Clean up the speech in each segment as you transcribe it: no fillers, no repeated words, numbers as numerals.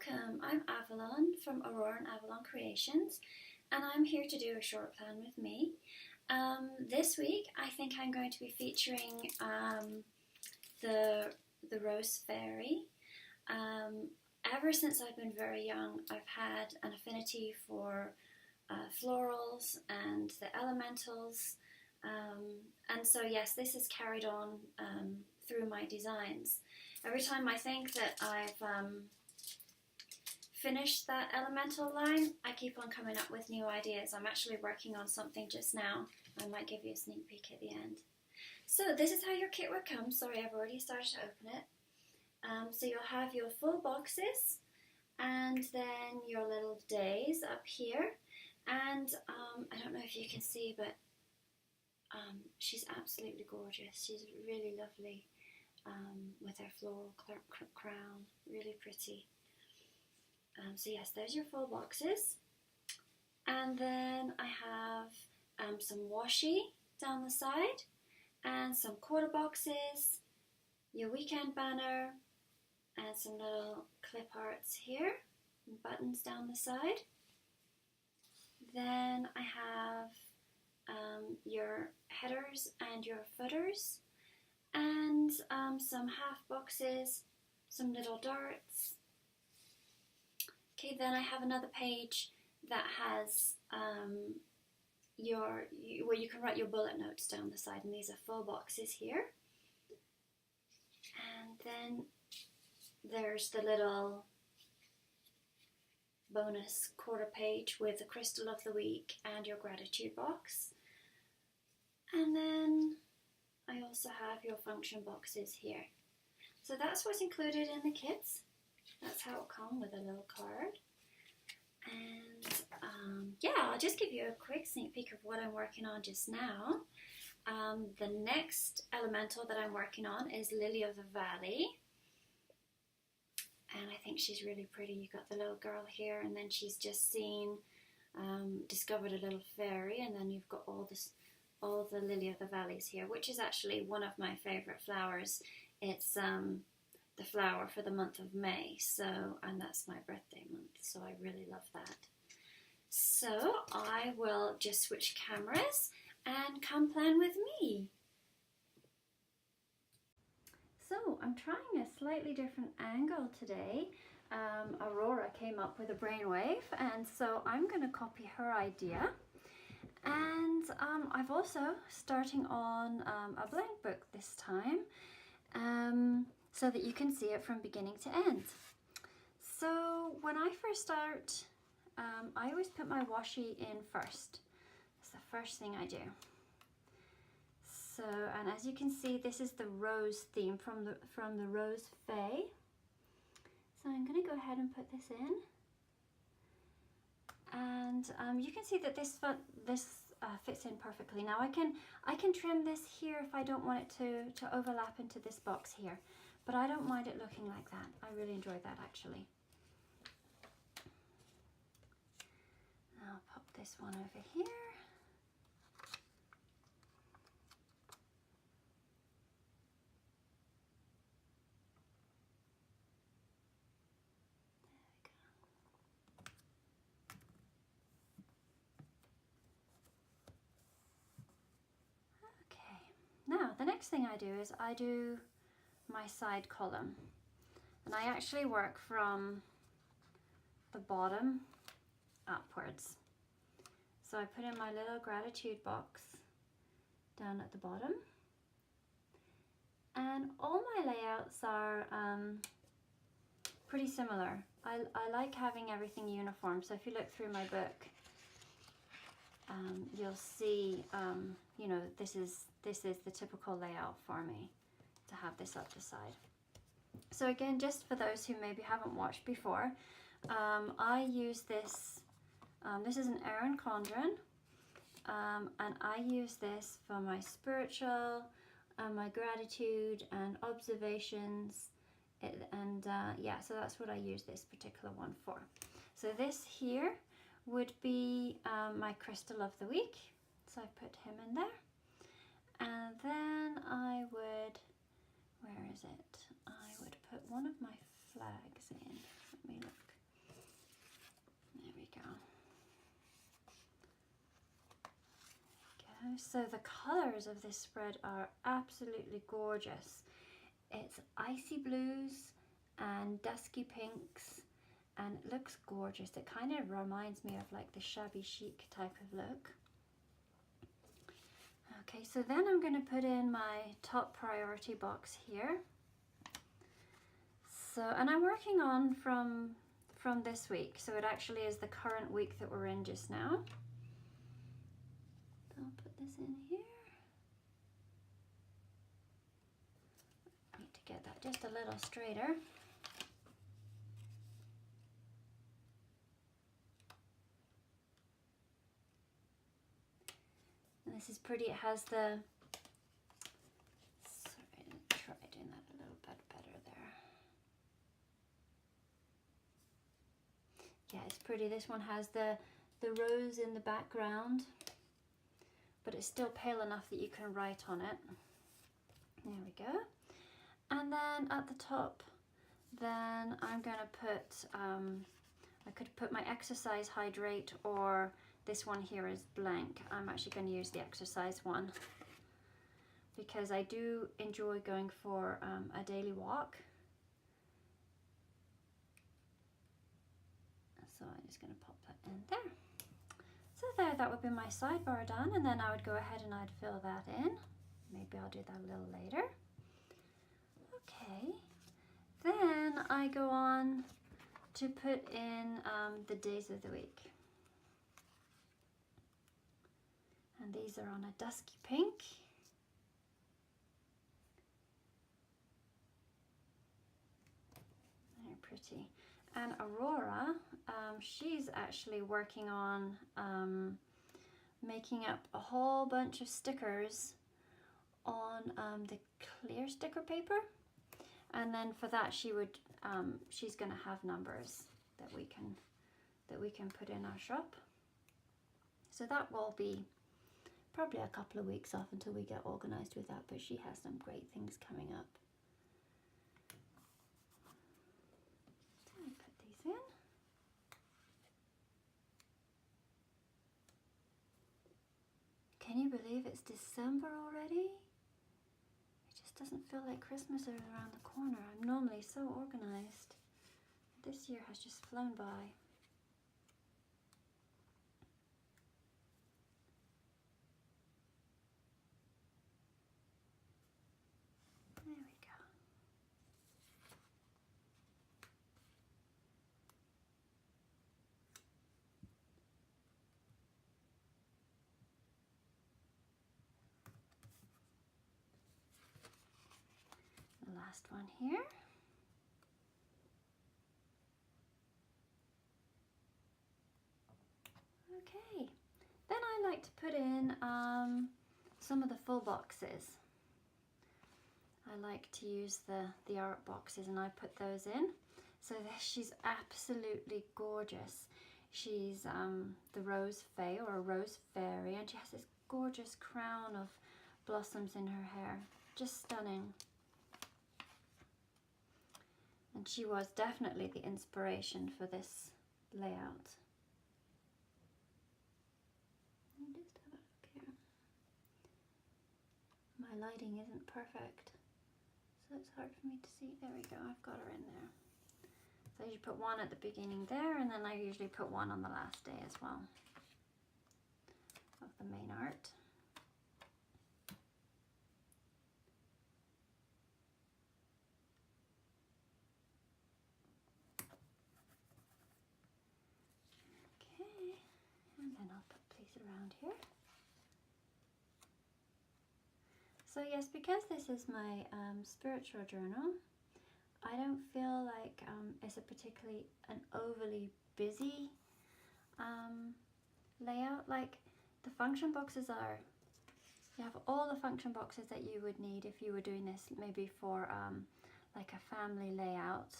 Welcome, I'm Avalon from Aurora and Avalon Creations, and I'm here to do a short plan with me. This week I think I'm going to be featuring the Rose Fey. Ever since I've been very young, I've had an affinity for florals and the elementals, and so yes, this is carried on through my designs. Every time I think that I've finished that elemental line, I keep on coming up with new ideas. I'm actually working on something just now. I might give you a sneak peek at the end. So this is how your kit would come. Sorry, I've already started to open it. So you'll have your full boxes and then your little days up here. And I don't know if you can see, but she's absolutely gorgeous. She's really lovely with her floral crown, really pretty. So yes, there's your full boxes. And then I have some washi down the side and some quarter boxes, your weekend banner, and some little clip arts here, and buttons down the side. Then I have your headers and your footers, and some half boxes, some little darts. Okay, then I have another page that has where you can write your bullet notes down the side, and these are full boxes here. And then there's the little bonus quarter page with the crystal of the week and your gratitude box. And then I also have your function boxes here. So that's what's included in the kits. That's how it'll come, with a little card. And yeah, I'll just give you a quick sneak peek of what I'm working on just now. The next elemental that I'm working on is Lily of the Valley. And I think she's really pretty. You've got the little girl here, and then she's just discovered a little fairy, and then you've got all the Lily of the Valleys here, which is actually one of my favourite flowers. It's the flower for the month of May, and that's my birthday month, so I really love that. So I will just switch cameras and come plan with me. So I'm trying a slightly different angle today. Aurora came up with a brainwave, and so I'm going to copy her idea. And I've also starting on a blank book this time, so that you can see it from beginning to end. So when I first start, I always put my washi in first. That's the first thing I do. So, and as you can see, this is the rose theme from the Rose Fey. So I'm going to go ahead and put this in, and you can see that this fits in perfectly. Now I can trim this here if I don't want it to overlap into this box here, but I don't mind it looking like that. I really enjoy that actually. I'll pop this one over here. Now, the next thing I do is I do my side column, and I actually work from the bottom upwards. So I put in my little gratitude box down at the bottom, and all my layouts are pretty similar. I like having everything uniform, so if you look through my book, you'll see, you know, this is the typical layout for me, to have this up the side. So again, just for those who maybe haven't watched before, I use this, this is an Erin Condren, and I use this for my spiritual, my gratitude and observations, yeah, so that's what I use this particular one for. So this here would be my crystal of the week, so I put him in there. And then I would, where is it? I would put one of my flags in. Let me look. go. So the colors of this spread are absolutely gorgeous. It's icy blues and dusky pinks, and it looks gorgeous. It kind of reminds me of like the shabby chic type of look. Okay, so then I'm going to put in my top priority box here. So, and I'm working on from this week, so it actually is the current week that we're in just now. I'll put this in here. I need to get that just a little straighter. And this is pretty. It has the, sorry, I didn't try doing that a little bit better there. Yeah, it's pretty. This one has the rose in the background, but it's still pale enough that you can write on it. There we go. And then at the top, then I'm going to put, I could put my exercise hydrate, or this one here is blank. I'm actually going to use the exercise one because I do enjoy going for a daily walk. So I'm just going to pop that in there. So there, that would be my sidebar done, and then I would go ahead and I'd fill that in. Maybe I'll do that a little later. Okay, then I go on to put in the days of the week. And these are on a dusky pink. Very pretty. And Aurora, she's actually working on making up a whole bunch of stickers on the clear sticker paper. And then for that she would, she's going to have numbers that we can put in our shop. So that will be probably a couple of weeks off until we get organized with that, but she has some great things coming up. So I put these in. Can you believe it's December already? It just doesn't feel like Christmas is around the corner. I'm normally so organized. This year has just flown by. There we go. The last one here. Okay, then I like to put in some of the full boxes. I like to use the art boxes, and I put those in. So she's absolutely gorgeous. She's the Rose Fey, or a Rose Fairy, and she has this gorgeous crown of blossoms in her hair. Just stunning. And she was definitely the inspiration for this layout. Just have a look here. My lighting isn't perfect, so it's hard for me to see. There we go, I've got her in there. So I usually put one at the beginning there, and then I usually put one on the last day as well of the main art. Okay, and then I'll put these around here. So yes, because this is my spiritual journal, I don't feel like it's a particularly an overly busy layout. Like the function boxes are, you have all the function boxes that you would need if you were doing this maybe for like a family layout,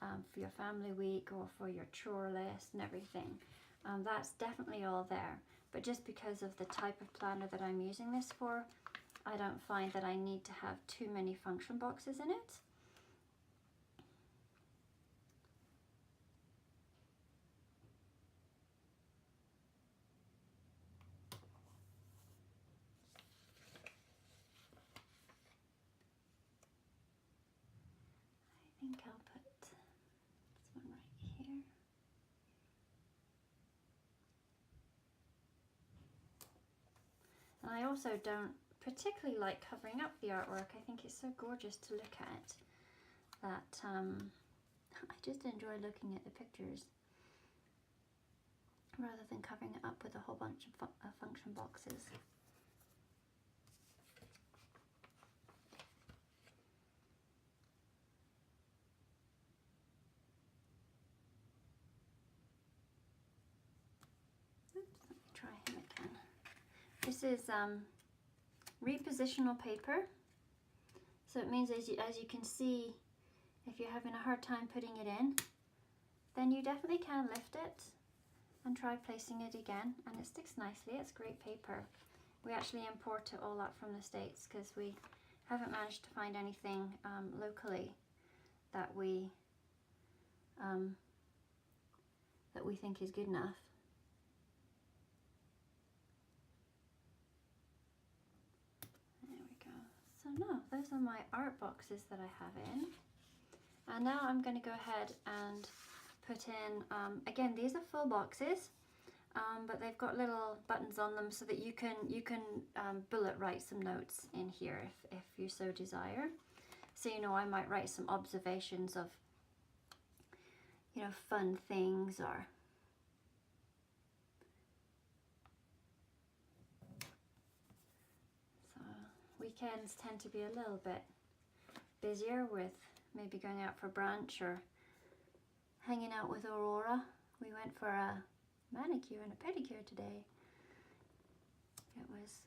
for your family week or for your chore list and everything. That's definitely all there. But just because of the type of planner that I'm using this for, I don't find that I need to have too many function boxes in it. And I also don't particularly like covering up the artwork. I think it's so gorgeous to look at that I just enjoy looking at the pictures rather than covering it up with a whole bunch of function boxes. Oops, let me try him again. This is repositional paper, so it means as you can see, if you're having a hard time putting it in, then you definitely can lift it and try placing it again, and it sticks nicely. It's great paper. We actually import it all up from the States because we haven't managed to find anything locally that we think is good enough. There we go. So no, those are my art boxes that I have in. And now I'm going to go ahead and put in, again, these are full boxes, but they've got little buttons on them so that you can bullet write some notes in here if you so desire. So, you know, I might write some observations of, you know, fun things, or so weekends tend to be a little bit busier with maybe going out for brunch or hanging out with Aurora. We went for a manicure and a pedicure today. It was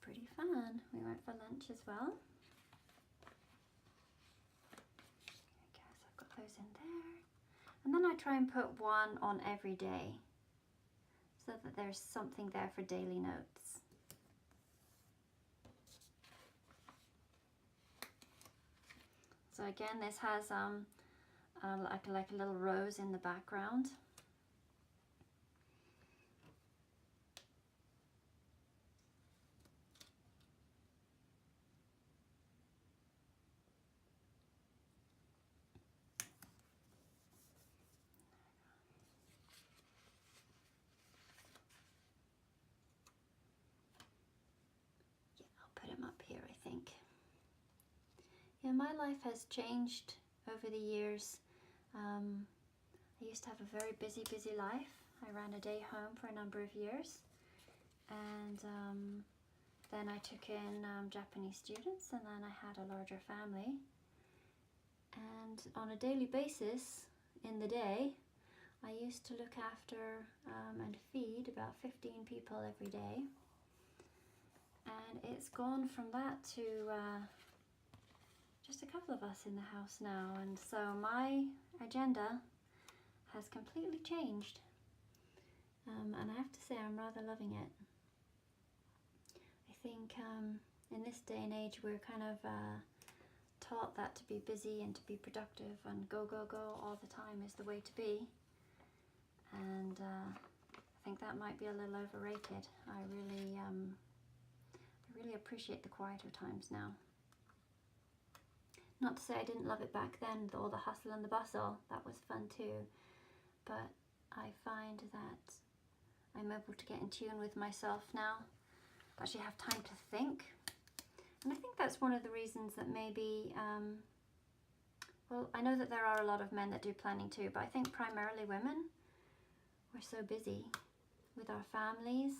pretty fun. We went for lunch as well. Okay, so I've got those in there. And then I try and put one on every day so that there's something there for daily notes. So again, this has like a little rose in the background. Yeah, I'll put him up here, I think. Yeah, my life has changed over the years. I used to have a very busy life. I ran a day home for a number of years, and then I took in Japanese students, and then I had a larger family. And on a daily basis in the day, I used to look after and feed about 15 people every day. And it's gone from that to just a couple of us in the house now, and so my agenda has completely changed, and I have to say I'm rather loving it. I think in this day and age we're kind of taught that to be busy and to be productive and go all the time is the way to be, and I think that might be a little overrated. I really appreciate the quieter times now. Not to say I didn't love it back then, all the hustle and the bustle, that was fun too, but I find that I'm able to get in tune with myself now, actually have time to think. And I think that's one of the reasons that maybe, well, I know that there are a lot of men that do planning too, but I think primarily women, we're so busy with our families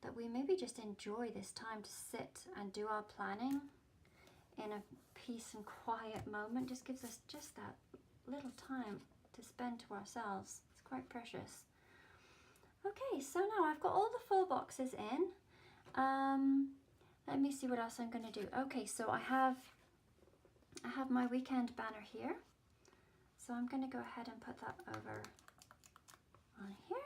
that we maybe just enjoy this time to sit and do our planning in a peace and quiet moment. Just gives us just that little time to spend to ourselves. It's quite precious. Okay, so now I've got all the full boxes in. Let me see what else I'm going to do. Okay, so I have my weekend banner here. So I'm going to go ahead and put that over on here.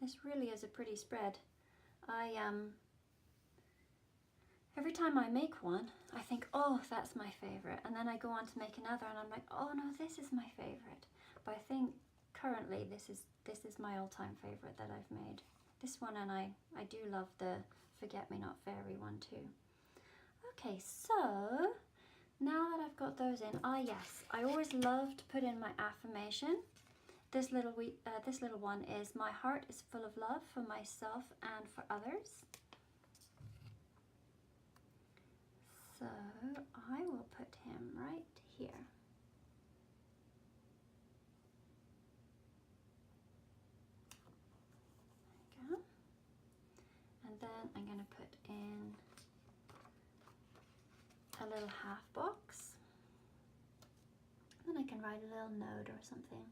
This really is a pretty spread. Every time I make one, I think, oh, that's my favorite, and then I go on to make another, and I'm like, oh no, this is my favorite. But I think currently this is my all-time favorite that I've made. This one, and I do love the Forget Me Not Fairy one too. Okay, so now that I've got those in, yes, I always love to put in my affirmation. This little one is, my heart is full of love for myself and for others. So I will put him right here. There we go. And then I'm going to put in a little half box. Then I can write a little note or something.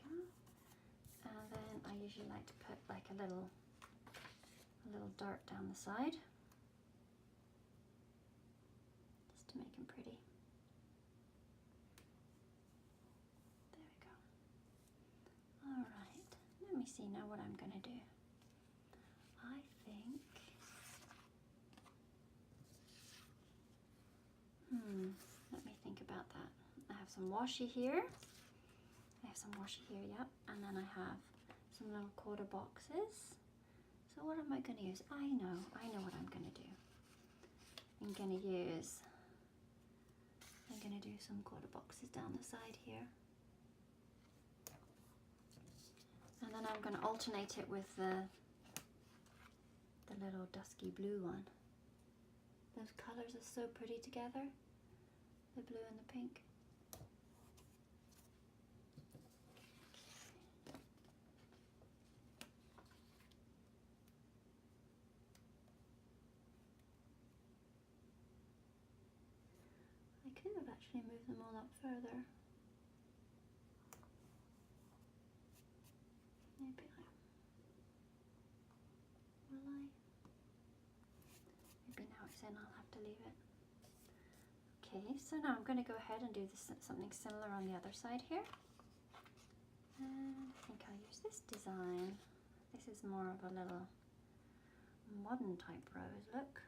There we go. And then I usually like to put like a little dart down the side, just to make them pretty. There we go. All right, let me see now what I'm going to do. I think, let me think about that. I have some washi here. Yep. And then I have some little quarter boxes. So what am I going to use? I know what I'm going to do. I'm going to do some quarter boxes down the side here. And then I'm going to alternate it with the little dusky blue one. Those colors are so pretty together, the blue and the pink. I could have actually moved them all up further. Maybe will I? Maybe now it's in, I'll have to leave it. Okay, so now I'm going to go ahead and do something similar on the other side here. And I think I'll use this design. This is more of a little modern type rose look.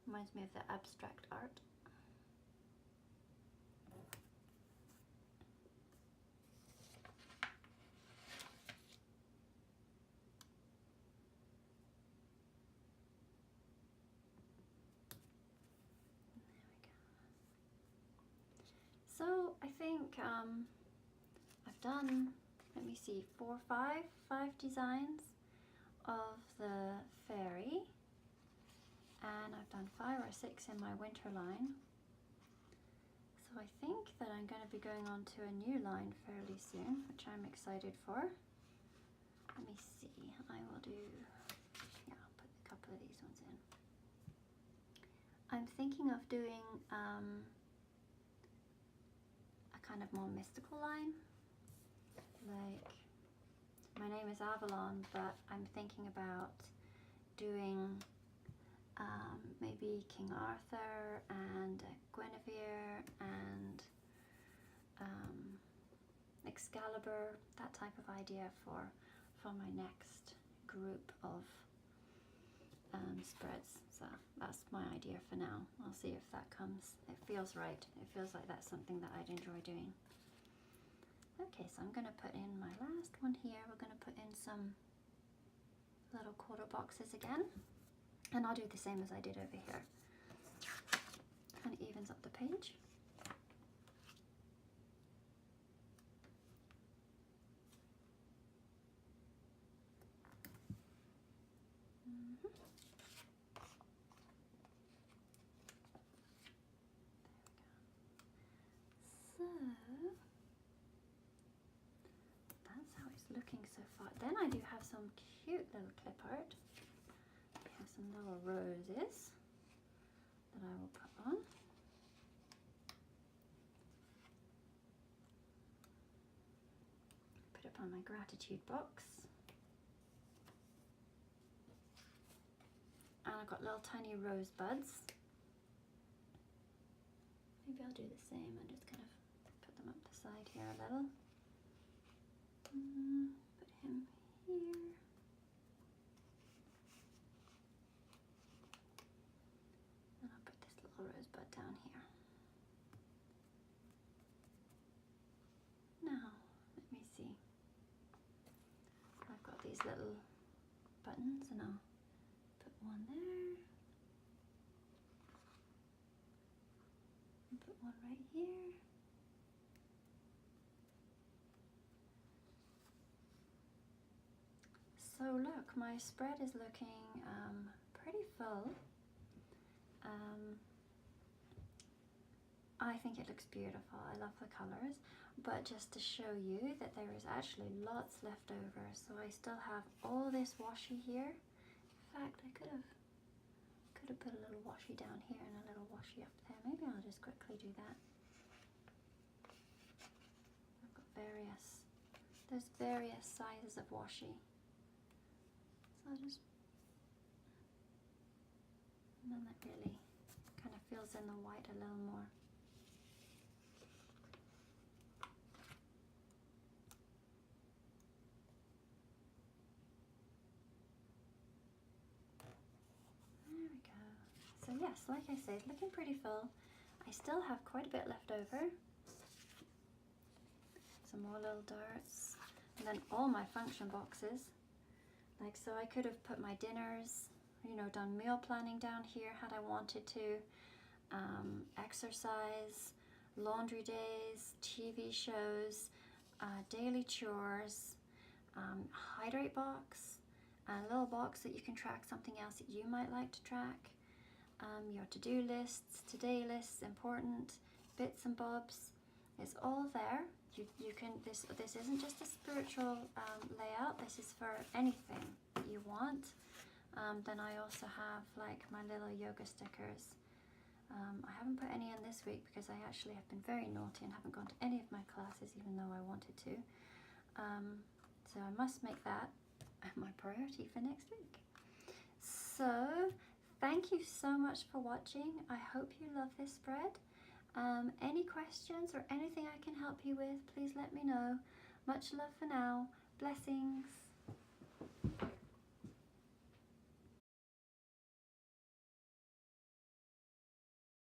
Reminds me of the abstract art. So I think I've done, let me see, five designs of the fairy, and I've done 5 or 6 in my winter line. So I think that I'm going to be going on to a new line fairly soon, which I'm excited for. Let me see, I will do, yeah, I'll put a couple of these ones in. I'm thinking of doing kind of more mystical line, like my name is Avalon, but I'm thinking about doing maybe King Arthur and Guinevere and Excalibur, that type of idea for my next group of spreads. So that's my idea for now. I'll see if that comes. It feels right. It feels like that's something that I'd enjoy doing. Okay, so I'm going to put in my last one here. We're going to put in some little quarter boxes again, and I'll do the same as I did over here. Kind of evens up the page. That's how it's looking so far. Then I do have some cute little clip art. I have some little roses that I will put on. Put it on my gratitude box. And I've got little tiny rose buds. Maybe I'll do the same and just kind of put them up the side here a little. Put him here. And I'll put this little rosebud down here. Now, let me see. I've got these little buttons and I'll put one there. Put one right here. So look, my spread is looking pretty full. I think it looks beautiful. I love the colours, but just to show you that there is actually lots left over. So I still have all this washi here. In fact, I could have put a little washi down here and a little washi up there. Maybe I'll just quickly do that. I've got there's various sizes of washi. So I'll just, and then that really kind of fills in the white a little more. There we go. So yes, like I said, looking pretty full. I still have quite a bit left over. Some more little darts. And then all my function boxes. Like, so I could have put my dinners, you know, done meal planning down here had I wanted to. Exercise, laundry days, TV shows, daily chores, hydrate box, a little box that you can track something else that you might like to track, your to-do lists, today lists, important bits and bobs. It's all there. You can, this isn't just a spiritual layout. This is for anything that you want. Then I also have like my little yoga stickers. I haven't put any in this week because I actually have been very naughty and haven't gone to any of my classes even though I wanted to. So I must make that my priority for next week. So thank you so much for watching. I hope you love this spread. Any questions or anything I can help you with, please let me know. Much love for now. Blessings.